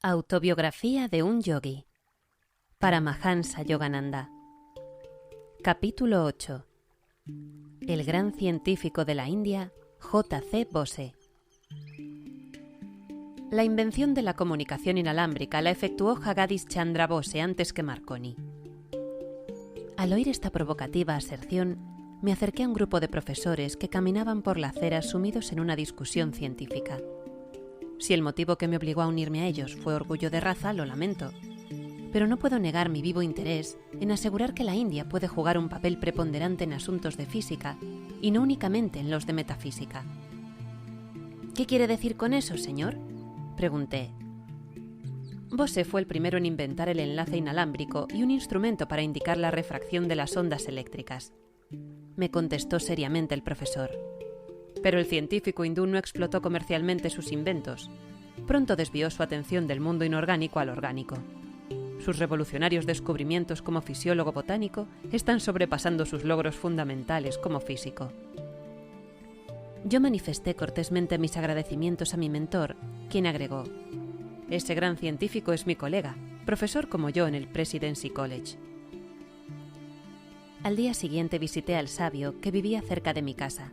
Autobiografía de un yogi. Paramahansa Yogananda. Capítulo 8. El gran científico de la India, J.C. Bose. La invención de la comunicación inalámbrica la efectuó Jagadish Chandra Bose antes que Marconi. Al oír esta provocativa aserción, me acerqué a un grupo de profesores que caminaban por la acera sumidos en una discusión científica. Si el motivo que me obligó a unirme a ellos fue orgullo de raza, lo lamento. Pero no puedo negar mi vivo interés en asegurar que la India puede jugar un papel preponderante en asuntos de física y no únicamente en los de metafísica. ¿Qué quiere decir con eso, señor?, pregunté. Bose fue el primero en inventar el enlace inalámbrico y un instrumento para indicar la refracción de las ondas eléctricas. Me contestó seriamente el profesor. Pero el científico hindú no explotó comercialmente sus inventos. Pronto desvió su atención del mundo inorgánico al orgánico. Sus revolucionarios descubrimientos como fisiólogo botánico están sobrepasando sus logros fundamentales como físico. Yo manifesté cortésmente mis agradecimientos a mi mentor, quien agregó: «Ese gran científico es mi colega, profesor como yo en el Presidency College». Al día siguiente visité al sabio, que vivía cerca de mi casa.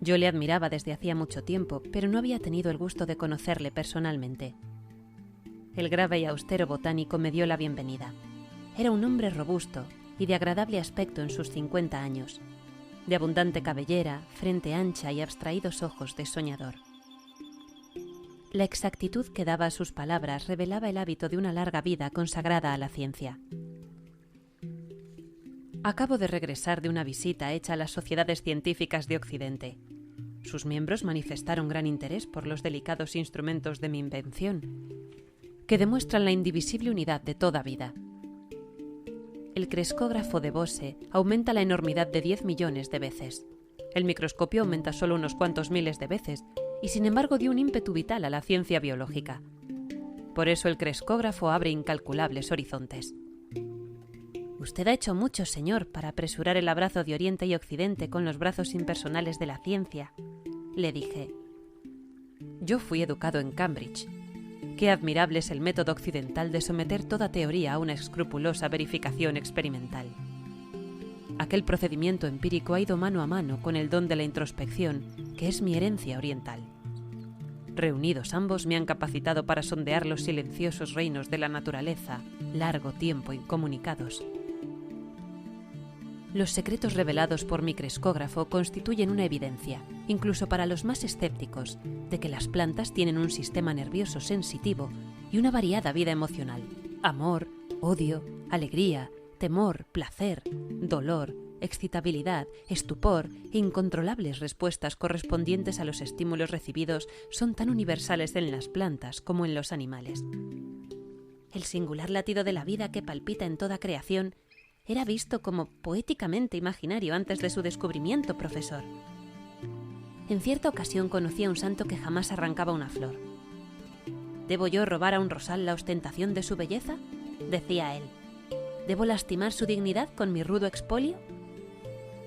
Yo le admiraba desde hacía mucho tiempo, pero no había tenido el gusto de conocerle personalmente. El grave y austero botánico me dio la bienvenida. Era un hombre robusto y de agradable aspecto en sus 50 años, de abundante cabellera, frente ancha y abstraídos ojos de soñador. La exactitud que daba a sus palabras revelaba el hábito de una larga vida consagrada a la ciencia. Acabo de regresar de una visita hecha a las sociedades científicas de Occidente. Sus miembros manifestaron gran interés por los delicados instrumentos de mi invención, que demuestran la indivisible unidad de toda vida. El crescógrafo de Bose aumenta la enormidad de 10 millones de veces. El microscopio aumenta solo unos cuantos miles de veces y sin embargo dio un ímpetu vital a la ciencia biológica. Por eso el crescógrafo abre incalculables horizontes. Usted ha hecho mucho, señor, para apresurar el abrazo de Oriente y Occidente con los brazos impersonales de la ciencia, le dije. Yo fui educado en Cambridge. Qué admirable es el método occidental de someter toda teoría a una escrupulosa verificación experimental. Aquel procedimiento empírico ha ido mano a mano con el don de la introspección, que es mi herencia oriental. Reunidos ambos me han capacitado para sondear los silenciosos reinos de la naturaleza, largo tiempo incomunicados. Los secretos revelados por mi crescógrafo constituyen una evidencia, incluso para los más escépticos, de que las plantas tienen un sistema nervioso sensitivo y una variada vida emocional: amor, odio, alegría, temor, placer, dolor, excitabilidad, estupor e incontrolables respuestas correspondientes a los estímulos recibidos son tan universales en las plantas como en los animales. El singular latido de la vida que palpita en toda creación era visto como poéticamente imaginario antes de su descubrimiento, profesor. En cierta ocasión conocí a un santo que jamás arrancaba una flor. ¿Debo yo robar a un rosal la ostentación de su belleza?, decía él. ¿Debo lastimar su dignidad con mi rudo expolio?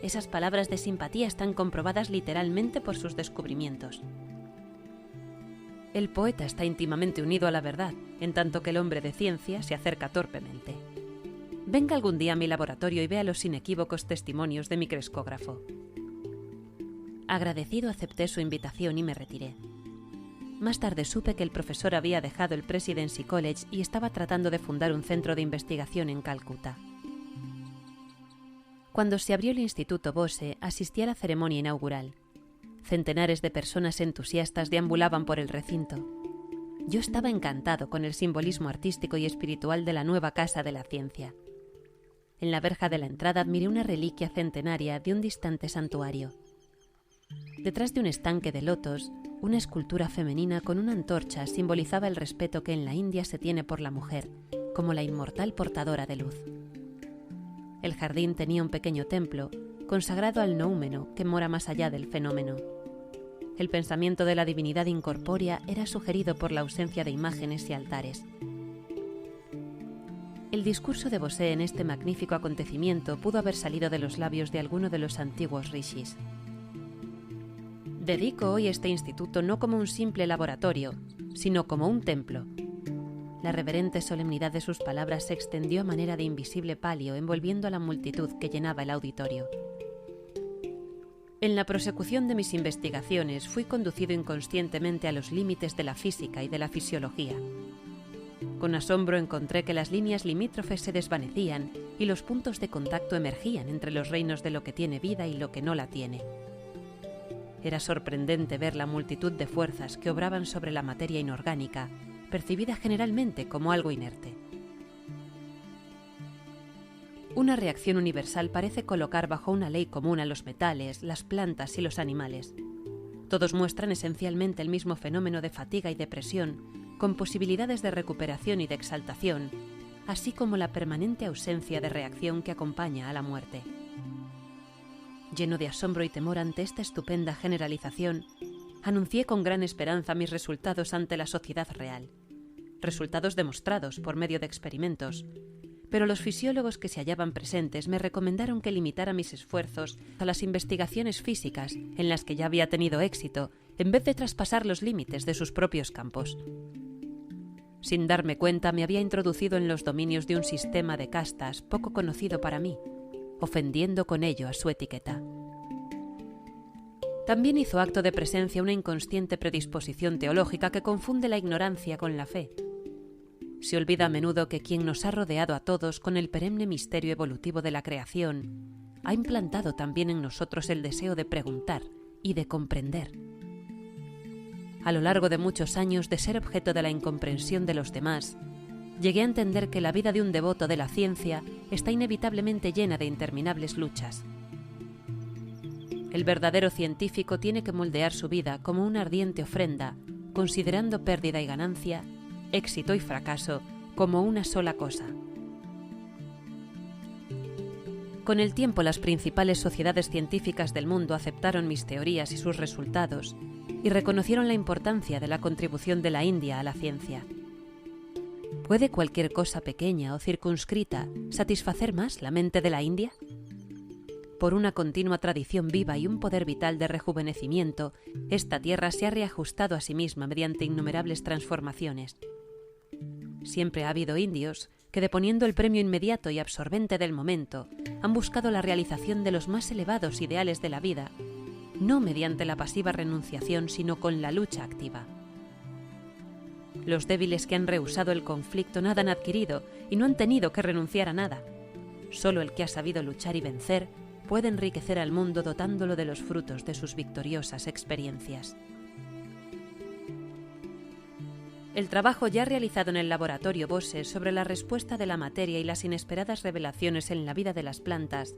Esas palabras de simpatía están comprobadas literalmente por sus descubrimientos. El poeta está íntimamente unido a la verdad, en tanto que el hombre de ciencia se acerca torpemente. Venga algún día a mi laboratorio y vea los inequívocos testimonios de mi crescógrafo. Agradecido acepté su invitación y me retiré. Más tarde supe que el profesor había dejado el Presidency College y estaba tratando de fundar un centro de investigación en Calcuta. Cuando se abrió el Instituto Bose, asistí a la ceremonia inaugural. Centenares de personas entusiastas deambulaban por el recinto. Yo estaba encantado con el simbolismo artístico y espiritual de la nueva Casa de la Ciencia. En la verja de la entrada admiré una reliquia centenaria de un distante santuario. Detrás de un estanque de lotos, una escultura femenina con una antorcha simbolizaba el respeto que en la India se tiene por la mujer, como la inmortal portadora de luz. El jardín tenía un pequeño templo, consagrado al noúmeno que mora más allá del fenómeno. El pensamiento de la divinidad incorpórea era sugerido por la ausencia de imágenes y altares. El discurso de Bose en este magnífico acontecimiento pudo haber salido de los labios de alguno de los antiguos rishis. Dedico hoy este instituto no como un simple laboratorio, sino como un templo, La reverente solemnidad de sus palabras se extendió a manera de invisible palio, envolviendo a la multitud que llenaba el auditorio. En la prosecución de mis investigaciones fui conducido inconscientemente a los límites de la física y de la fisiología. Con asombro encontré que las líneas limítrofes se desvanecían y los puntos de contacto emergían entre los reinos de lo que tiene vida y lo que no la tiene. Era sorprendente ver la multitud de fuerzas que obraban sobre la materia inorgánica, percibida generalmente como algo inerte. Una reacción universal parece colocar bajo una ley común a los metales, las plantas y los animales. Todos muestran esencialmente el mismo fenómeno de fatiga y depresión, con posibilidades de recuperación y de exaltación, así como la permanente ausencia de reacción que acompaña a la muerte. Lleno de asombro y temor ante esta estupenda generalización, anuncié con gran esperanza mis resultados ante la sociedad real. Resultados demostrados por medio de experimentos, pero los fisiólogos que se hallaban presentes me recomendaron que limitara mis esfuerzos a las investigaciones físicas en las que ya había tenido éxito, en vez de traspasar los límites de sus propios campos. Sin darme cuenta, me había introducido en los dominios de un sistema de castas poco conocido para mí, ofendiendo con ello a su etiqueta. También hizo acto de presencia una inconsciente predisposición teológica que confunde la ignorancia con la fe. Se olvida a menudo que quien nos ha rodeado a todos con el perenne misterio evolutivo de la creación ha implantado también en nosotros el deseo de preguntar y de comprender. A lo largo de muchos años de ser objeto de la incomprensión de los demás, llegué a entender que la vida de un devoto de la ciencia está inevitablemente llena de interminables luchas. El verdadero científico tiene que moldear su vida como una ardiente ofrenda, considerando pérdida y ganancia, éxito y fracaso como una sola cosa. Con el tiempo, las principales sociedades científicas del mundo aceptaron mis teorías y sus resultados y reconocieron la importancia de la contribución de la India a la ciencia. ¿Puede cualquier cosa pequeña o circunscrita satisfacer más la mente de la India? Por una continua tradición viva y un poder vital de rejuvenecimiento, esta tierra se ha reajustado a sí misma mediante innumerables transformaciones. Siempre ha habido indios que, deponiendo el premio inmediato y absorbente del momento, han buscado la realización de los más elevados ideales de la vida, no mediante la pasiva renunciación, sino con la lucha activa. Los débiles que han rehusado el conflicto nada han adquirido y no han tenido que renunciar a nada. Solo el que ha sabido luchar y vencer puede enriquecer al mundo dotándolo de los frutos de sus victoriosas experiencias. El trabajo ya realizado en el laboratorio Bose sobre la respuesta de la materia y las inesperadas revelaciones en la vida de las plantas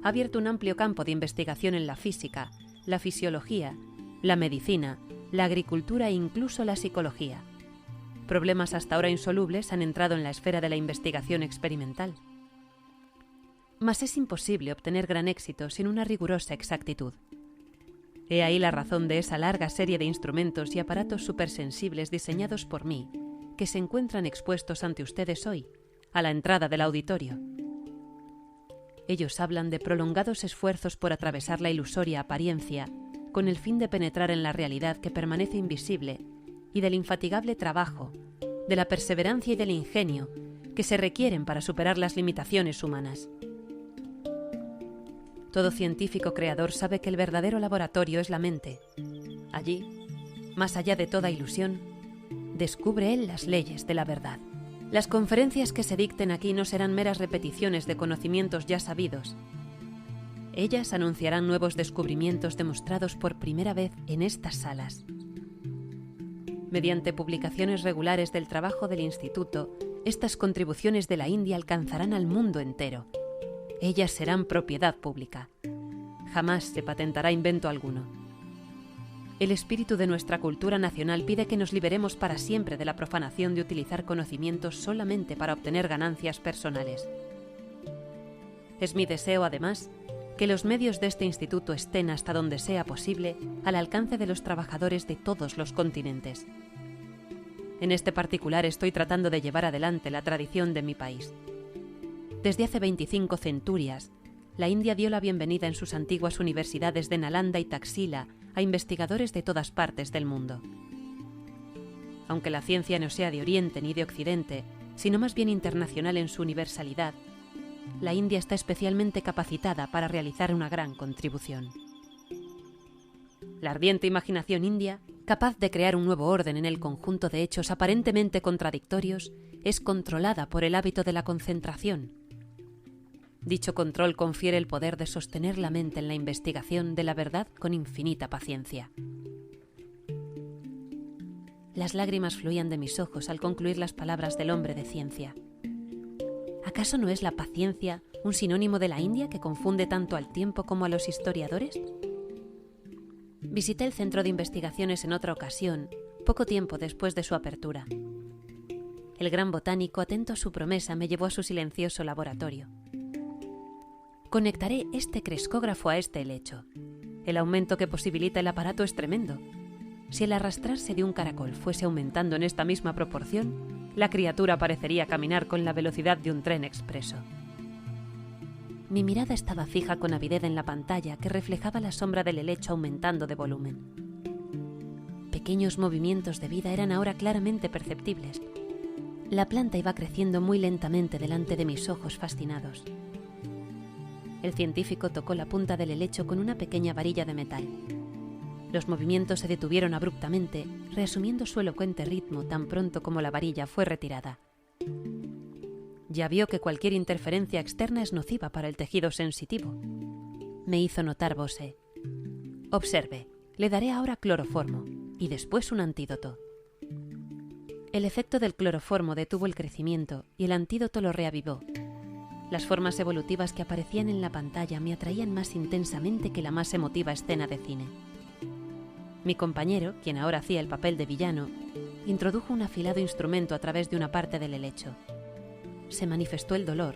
ha abierto un amplio campo de investigación en la física, la fisiología, la medicina, la agricultura e incluso la psicología. Problemas hasta ahora insolubles han entrado en la esfera de la investigación experimental. Mas es imposible obtener gran éxito sin una rigurosa exactitud. He ahí la razón de esa larga serie de instrumentos y aparatos supersensibles diseñados por mí, que se encuentran expuestos ante ustedes hoy, a la entrada del auditorio. Ellos hablan de prolongados esfuerzos por atravesar la ilusoria apariencia, con el fin de penetrar en la realidad que permanece invisible, y del infatigable trabajo, de la perseverancia y del ingenio que se requieren para superar las limitaciones humanas. Todo científico creador sabe que el verdadero laboratorio es la mente. Allí, más allá de toda ilusión, descubre él las leyes de la verdad. Las conferencias que se dicten aquí no serán meras repeticiones de conocimientos ya sabidos. Ellas anunciarán nuevos descubrimientos demostrados por primera vez en estas salas. Mediante publicaciones regulares del trabajo del Instituto, estas contribuciones de la India alcanzarán al mundo entero. Ellas serán propiedad pública. Jamás se patentará invento alguno. El espíritu de nuestra cultura nacional pide que nos liberemos para siempre de la profanación de utilizar conocimientos solamente para obtener ganancias personales. Es mi deseo, además, que los medios de este instituto estén, hasta donde sea posible, al alcance de los trabajadores de todos los continentes. En este particular estoy tratando de llevar adelante la tradición de mi país. Desde hace 25 centurias, la India dio la bienvenida en sus antiguas universidades de Nalanda y Taxila a investigadores de todas partes del mundo. aunque la ciencia no sea de Oriente ni de Occidente, sino más bien internacional en su universalidad, la India está especialmente capacitada para realizar una gran contribución. La ardiente imaginación india, capaz de crear un nuevo orden en el conjunto de hechos aparentemente contradictorios, es controlada por el hábito de la concentración. Dicho control confiere el poder de sostener la mente en la investigación de la verdad con infinita paciencia. Las lágrimas fluían de mis ojos al concluir las palabras del hombre de ciencia. ¿Acaso no es la paciencia un sinónimo de la India que confunde tanto al tiempo como a los historiadores? Visité el centro de investigaciones en otra ocasión, poco tiempo después de su apertura. El gran botánico, atento a su promesa, me llevó a su silencioso laboratorio. Conectaré este crescógrafo a este helecho. El aumento que posibilita el aparato es tremendo. Si el arrastrarse de un caracol fuese aumentando en esta misma proporción, la criatura parecería caminar con la velocidad de un tren expreso. Mi mirada estaba fija con avidez en la pantalla que reflejaba la sombra del helecho aumentando de volumen. Pequeños movimientos de vida eran ahora claramente perceptibles. La planta iba creciendo muy lentamente delante de mis ojos fascinados. El científico tocó la punta del helecho con una pequeña varilla de metal. Los movimientos se detuvieron abruptamente, reasumiendo su elocuente ritmo tan pronto como la varilla fue retirada. Ya vio que cualquier interferencia externa es nociva para el tejido sensitivo. Me hizo notar Bose. Observe, le daré ahora cloroformo y después un antídoto. El efecto del cloroformo detuvo el crecimiento y el antídoto lo reavivó. Las formas evolutivas que aparecían en la pantalla me atraían más intensamente que la más emotiva escena de cine. Mi compañero, quien ahora hacía el papel de villano, introdujo un afilado instrumento a través de una parte del helecho. Se manifestó el dolor,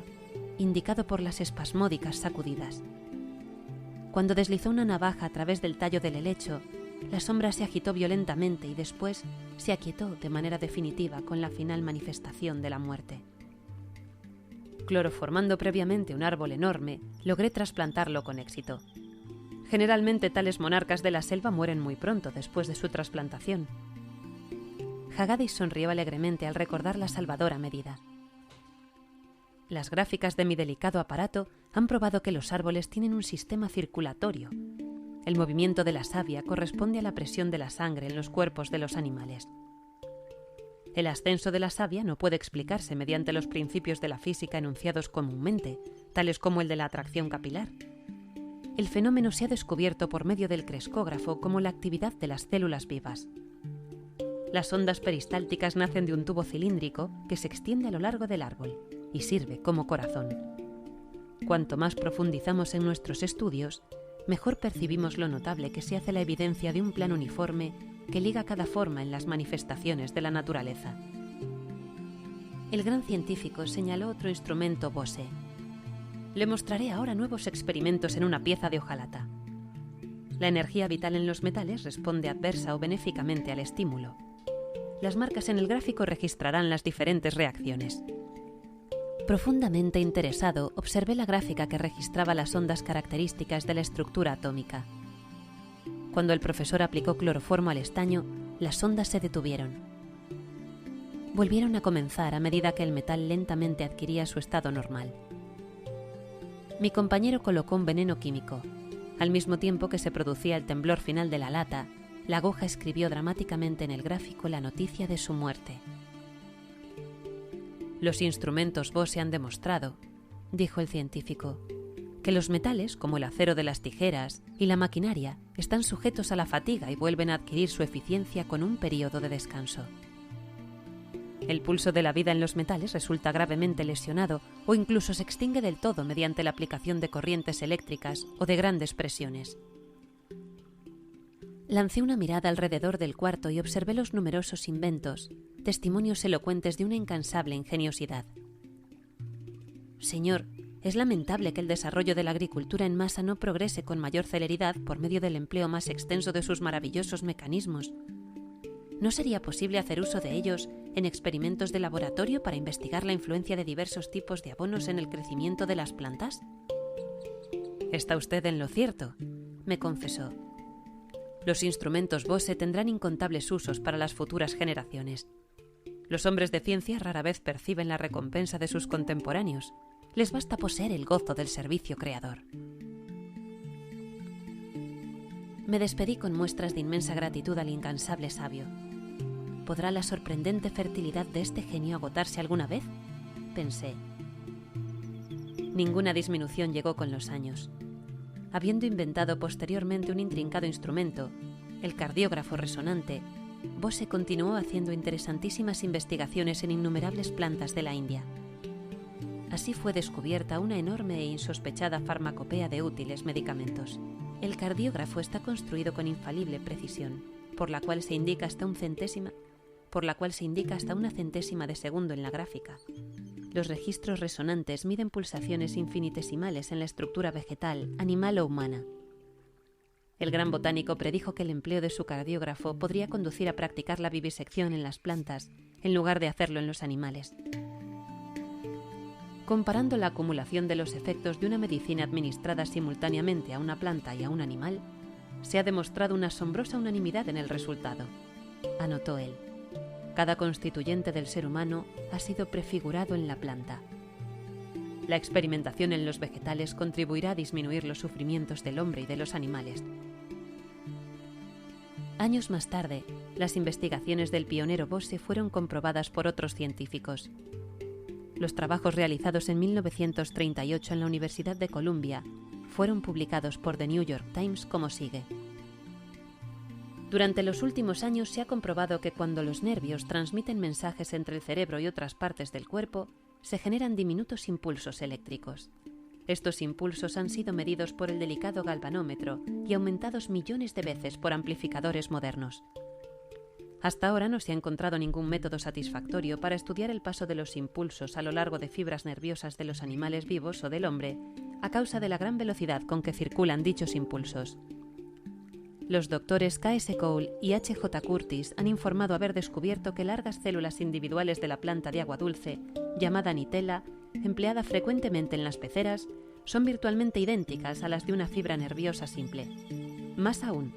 indicado por las espasmódicas sacudidas. Cuando deslizó una navaja a través del tallo del helecho, la sombra se agitó violentamente y después se aquietó de manera definitiva con la final manifestación de la muerte. Cloroformando previamente un árbol enorme, logré trasplantarlo con éxito. Generalmente tales monarcas de la selva mueren muy pronto después de su trasplantación. Hagadis sonrió alegremente al recordar la salvadora medida. Las gráficas de mi delicado aparato han probado que los árboles tienen un sistema circulatorio. El movimiento de la savia corresponde a la presión de la sangre en los cuerpos de los animales. El ascenso de la savia no puede explicarse mediante los principios de la física enunciados comúnmente, tales como el de la atracción capilar. El fenómeno se ha descubierto por medio del crescógrafo como la actividad de las células vivas. Las ondas peristálticas nacen de un tubo cilíndrico que se extiende a lo largo del árbol y sirve como corazón. Cuanto más profundizamos en nuestros estudios, mejor percibimos lo notable que se hace la evidencia de un plan uniforme que liga cada forma en las manifestaciones de la naturaleza. El gran científico señaló otro instrumento Bose. Le mostraré ahora nuevos experimentos en una pieza de hojalata. La energía vital en los metales responde adversa o benéficamente al estímulo. Las marcas en el gráfico registrarán las diferentes reacciones. Profundamente interesado, observé la gráfica que registraba las ondas características de la estructura atómica. Cuando el profesor aplicó cloroformo al estaño, las ondas se detuvieron. Volvieron a comenzar a medida que el metal lentamente adquiría su estado normal. Mi compañero colocó un veneno químico. Al mismo tiempo que se producía el temblor final de la lata, la aguja escribió dramáticamente en el gráfico la noticia de su muerte. Los instrumentos Bose han demostrado, dijo el científico, que los metales, como el acero de las tijeras y la maquinaria, están sujetos a la fatiga y vuelven a adquirir su eficiencia con un periodo de descanso. El pulso de la vida en los metales resulta gravemente lesionado o incluso se extingue del todo mediante la aplicación de corrientes eléctricas o de grandes presiones. Lancé una mirada alrededor del cuarto y observé los numerosos inventos, testimonios elocuentes de una incansable ingeniosidad. Señor, es lamentable que el desarrollo de la agricultura en masa no progrese con mayor celeridad por medio del empleo más extenso de sus maravillosos mecanismos. ¿No sería posible hacer uso de ellos en experimentos de laboratorio para investigar la influencia de diversos tipos de abonos en el crecimiento de las plantas? Está usted en lo cierto, me confesó. Los instrumentos Bose tendrán incontables usos para las futuras generaciones. Los hombres de ciencia rara vez perciben la recompensa de sus contemporáneos. Les basta poseer el gozo del servicio creador. Me despedí con muestras de inmensa gratitud al incansable sabio. ¿Podrá la sorprendente fertilidad de este genio agotarse alguna vez?, pensé. Ninguna disminución llegó con los años. Habiendo inventado posteriormente un intrincado instrumento, el cardiógrafo resonante, Bose continuó haciendo interesantísimas investigaciones en innumerables plantas de la India. Así fue descubierta una enorme e insospechada farmacopea de útiles medicamentos. El cardiógrafo está construido con infalible precisión, por la cual se indica hasta una centésima de segundo en la gráfica. Los registros resonantes miden pulsaciones infinitesimales en la estructura vegetal, animal o humana. El gran botánico predijo que el empleo de su cardiógrafo podría conducir a practicar la vivisección en las plantas, en lugar de hacerlo en los animales. Comparando la acumulación de los efectos de una medicina administrada simultáneamente a una planta y a un animal, se ha demostrado una asombrosa unanimidad en el resultado, anotó él. Cada constituyente del ser humano ha sido prefigurado en la planta. La experimentación en los vegetales contribuirá a disminuir los sufrimientos del hombre y de los animales. Años más tarde, las investigaciones del pionero Bose fueron comprobadas por otros científicos. Los trabajos realizados en 1938 en la Universidad de Columbia fueron publicados por The New York Times como sigue. Durante los últimos años se ha comprobado que cuando los nervios transmiten mensajes entre el cerebro y otras partes del cuerpo, se generan diminutos impulsos eléctricos. Estos impulsos han sido medidos por el delicado galvanómetro y aumentados millones de veces por amplificadores modernos. Hasta ahora no se ha encontrado ningún método satisfactorio para estudiar el paso de los impulsos a lo largo de fibras nerviosas de los animales vivos o del hombre, a causa de la gran velocidad con que circulan dichos impulsos. Los doctores K.S. Cole y H.J. Curtis han informado haber descubierto que largas células individuales de la planta de agua dulce, llamada nitela, empleada frecuentemente en las peceras, son virtualmente idénticas a las de una fibra nerviosa simple. Más aún,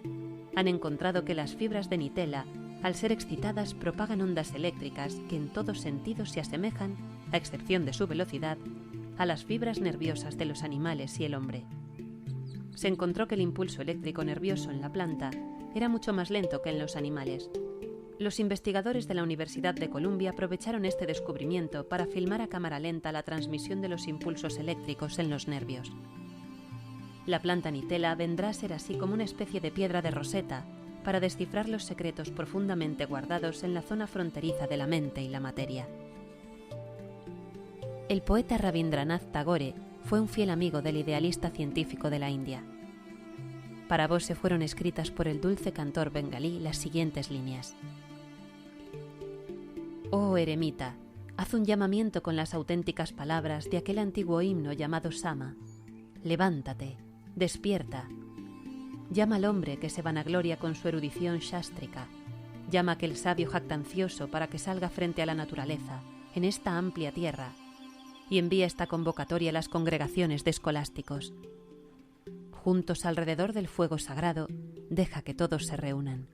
han encontrado que las fibras de nitela, al ser excitadas, propagan ondas eléctricas que en todos sentidos se asemejan, a excepción de su velocidad, a las fibras nerviosas de los animales y el hombre. Se encontró que el impulso eléctrico nervioso en la planta era mucho más lento que en los animales. Los investigadores de la Universidad de Columbia aprovecharon este descubrimiento para filmar a cámara lenta la transmisión de los impulsos eléctricos en los nervios. La planta nitela vendrá a ser así como una especie de piedra de Rosetta para descifrar los secretos profundamente guardados en la zona fronteriza de la mente y la materia. El poeta Rabindranath Tagore fue un fiel amigo del idealista científico de la India. Para Bose fueron escritas por el dulce cantor bengalí las siguientes líneas. Oh eremita, haz un llamamiento con las auténticas palabras de aquel antiguo himno llamado Sama. Levántate, despierta. Llama al hombre que se vanagloria con su erudición sástrica. Llama a aquel sabio jactancioso para que salga frente a la naturaleza, en esta amplia tierra, y envía esta convocatoria a las congregaciones de escolásticos. Juntos alrededor del fuego sagrado, deja que todos se reúnan.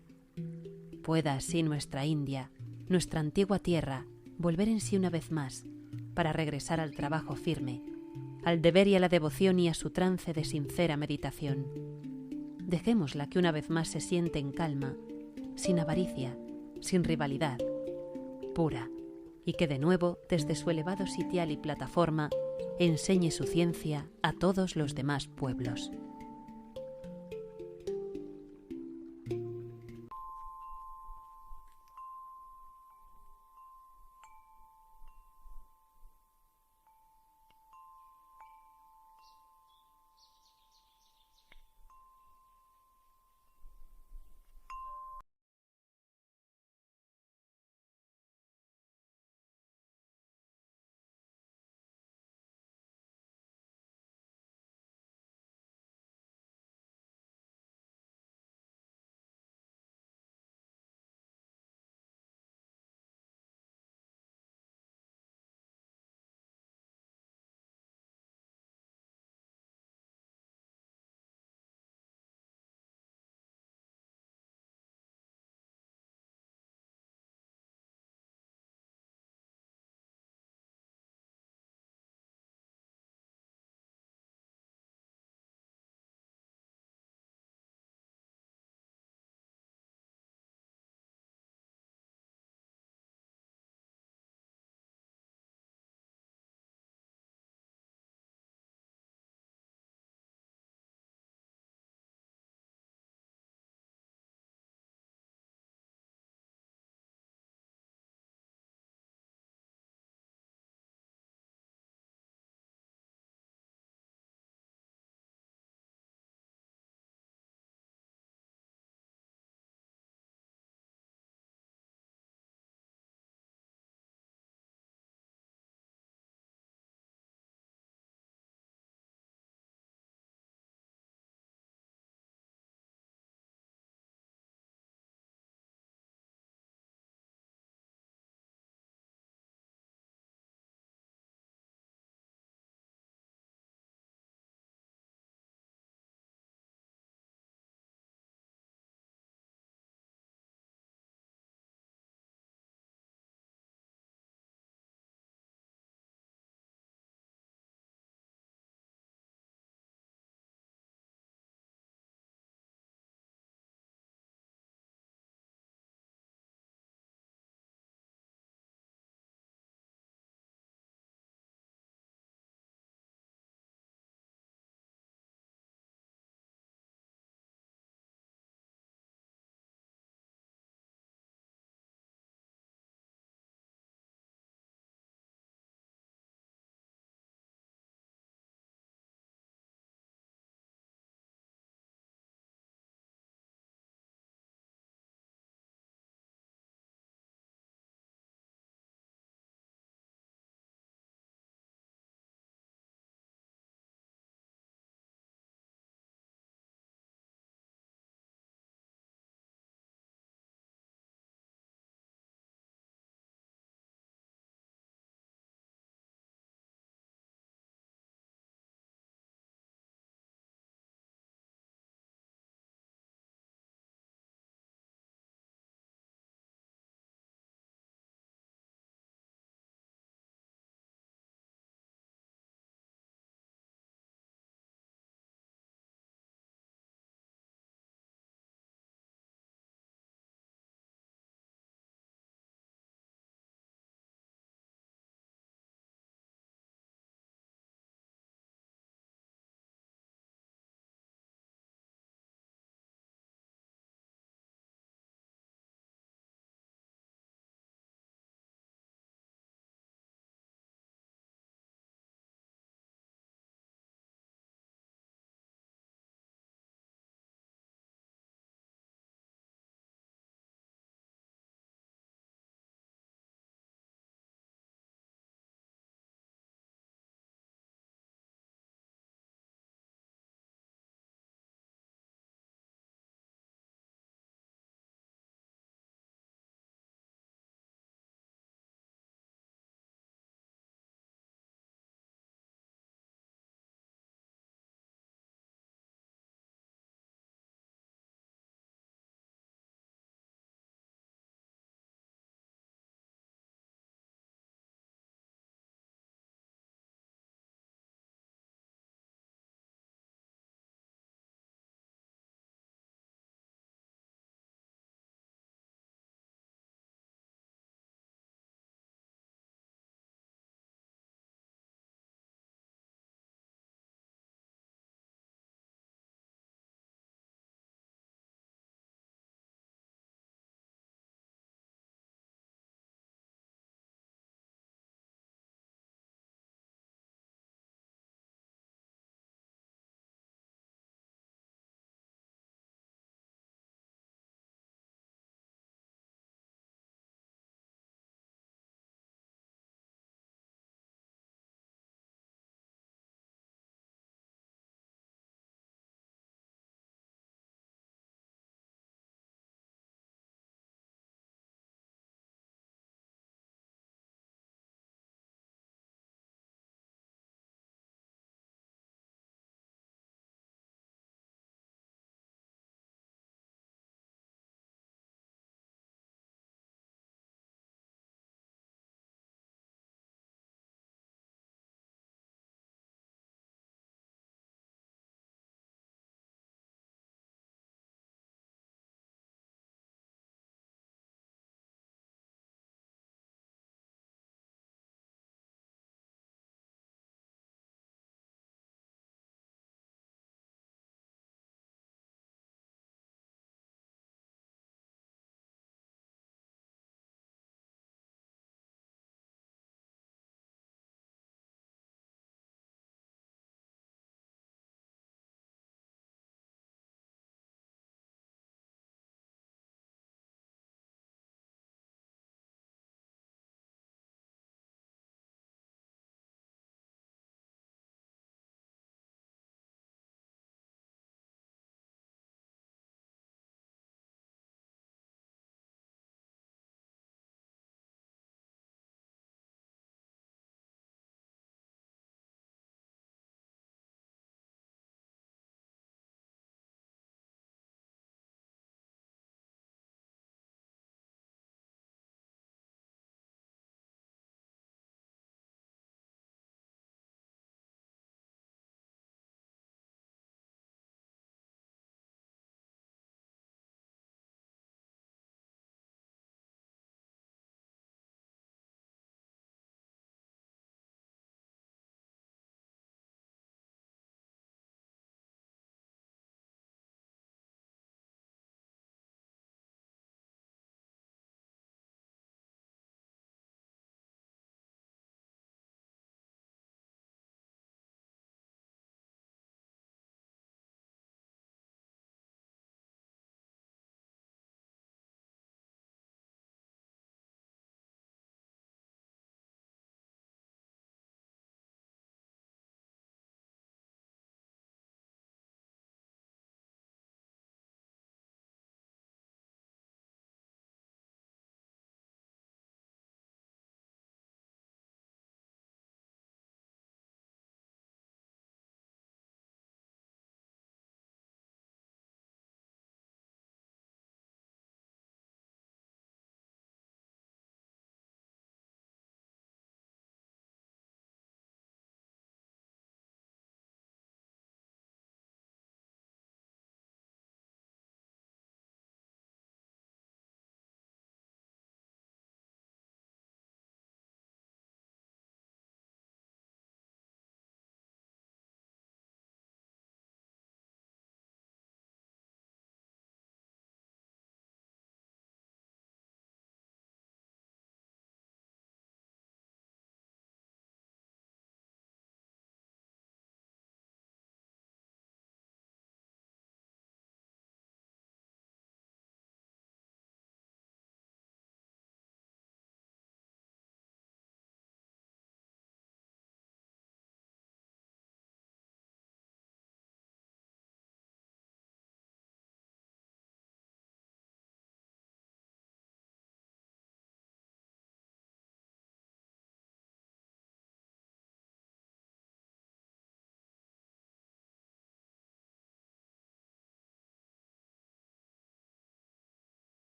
Pueda así nuestra India, nuestra antigua tierra, volver en sí una vez más, para regresar al trabajo firme, al deber y a la devoción y a su trance de sincera meditación. Dejémosla que una vez más se siente en calma, sin avaricia, sin rivalidad, pura, y que de nuevo, desde su elevado sitial y plataforma, enseñe su ciencia a todos los demás pueblos.